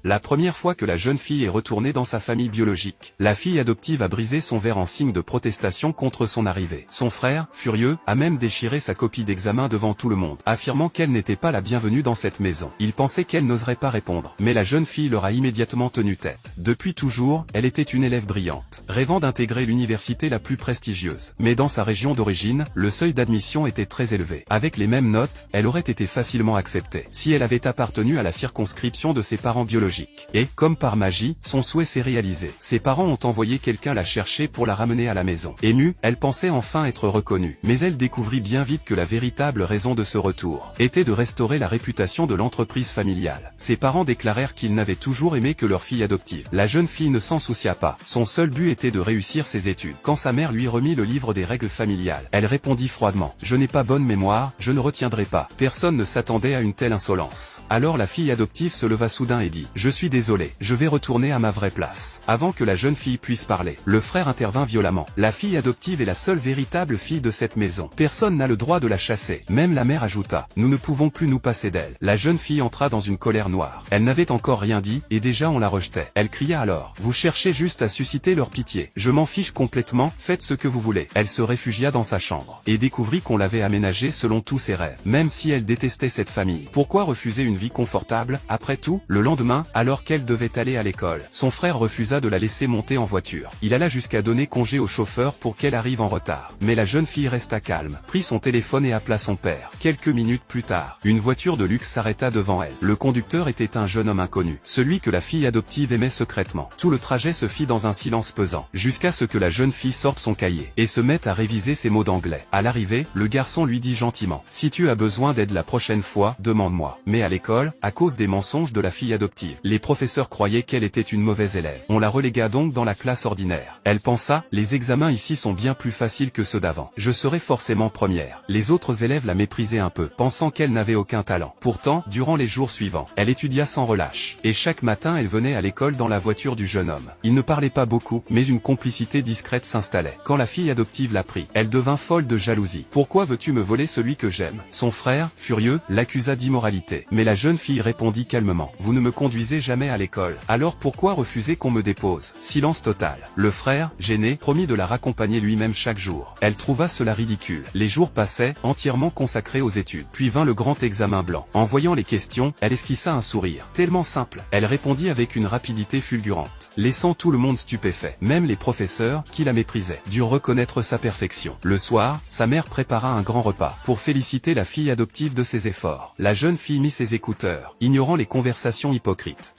La première fois que la jeune fille est retournée dans sa famille biologique, la fille adoptive a brisé son verre en signe de protestation contre son arrivée. Son frère, furieux, a même déchiré sa copie d'examen devant tout le monde, affirmant qu'elle n'était pas la bienvenue dans cette maison. Il pensait qu'elle n'oserait pas répondre, mais la jeune fille leur a immédiatement tenu tête. Depuis toujours, elle était une élève brillante, rêvant d'intégrer l'université la plus prestigieuse. Mais dans sa région d'origine, le seuil d'admission était très élevé. Avec les mêmes notes, elle aurait été facilement acceptée, si elle avait appartenu à la circonscription de ses parents biologiques. Et, comme par magie, son souhait s'est réalisé. Ses parents ont envoyé quelqu'un la chercher pour la ramener à la maison. Émue, elle pensait enfin être reconnue. Mais elle découvrit bien vite que la véritable raison de ce retour était de restaurer la réputation de l'entreprise familiale. Ses parents déclarèrent qu'ils n'avaient toujours aimé que leur fille adoptive. La jeune fille ne s'en soucia pas. Son seul but était de réussir ses études. Quand sa mère lui remit le livre des règles familiales, elle répondit froidement: « Je n'ai pas bonne mémoire, je ne retiendrai pas. » Personne ne s'attendait à une telle insolence. Alors la fille adoptive se leva soudain et dit: « Je suis désolé, je vais retourner à ma vraie place. » Avant que la jeune fille puisse parler, le frère intervint violemment. La fille adoptive est la seule véritable fille de cette maison. Personne n'a le droit de la chasser. Même la mère ajouta: « Nous ne pouvons plus nous passer d'elle. » La jeune fille entra dans une colère noire. Elle n'avait encore rien dit, et déjà on la rejetait. Elle cria alors: « Vous cherchez juste à susciter leur pitié. Je m'en fiche complètement, faites ce que vous voulez. » Elle se réfugia dans sa chambre, et découvrit qu'on l'avait aménagée selon tous ses rêves. Même si elle détestait cette famille, pourquoi refuser une vie confortable? Après tout, le lendemain, alors qu'elle devait aller à l'école, son frère refusa de la laisser monter en voiture. Il alla jusqu'à donner congé au chauffeur pour qu'elle arrive en retard. Mais la jeune fille resta calme, prit son téléphone et appela son père. Quelques minutes plus tard, une voiture de luxe s'arrêta devant elle. Le conducteur était un jeune homme inconnu, celui que la fille adoptive aimait secrètement. Tout le trajet se fit dans un silence pesant, jusqu'à ce que la jeune fille sorte son cahier, et se mette à réviser ses mots d'anglais. À l'arrivée, le garçon lui dit gentiment: « Si tu as besoin d'aide la prochaine fois, demande-moi. » Mais à l'école, à cause des mensonges de la fille adoptive, les professeurs croyaient qu'elle était une mauvaise élève. On la relégua donc dans la classe ordinaire. Elle pensa: « Les examens ici sont bien plus faciles que ceux d'avant. Je serai forcément première. » Les autres élèves la méprisaient un peu, pensant qu'elle n'avait aucun talent. Pourtant, durant les jours suivants, elle étudia sans relâche. Et chaque matin elle venait à l'école dans la voiture du jeune homme. Il ne parlait pas beaucoup, mais une complicité discrète s'installait. Quand la fille adoptive l'apprit, elle devint folle de jalousie. « Pourquoi veux-tu me voler celui que j'aime ?» Son frère, furieux, l'accusa d'immoralité. Mais la jeune fille répondit calmement: « Vous ne me conduisez jamais à l'école. Alors pourquoi refuser qu'on me dépose ?» Silence total. Le frère, gêné, promit de la raccompagner lui-même chaque jour. Elle trouva cela ridicule. Les jours passaient, entièrement consacrés aux études. Puis vint le grand examen blanc. En voyant les questions, elle esquissa un sourire. Tellement simple. Elle répondit avec une rapidité fulgurante, laissant tout le monde stupéfait. Même les professeurs, qui la méprisaient, durent reconnaître sa perfection. Le soir, sa mère prépara un grand repas, pour féliciter la fille adoptive de ses efforts. La jeune fille mit ses écouteurs, ignorant les conversations hypocrites.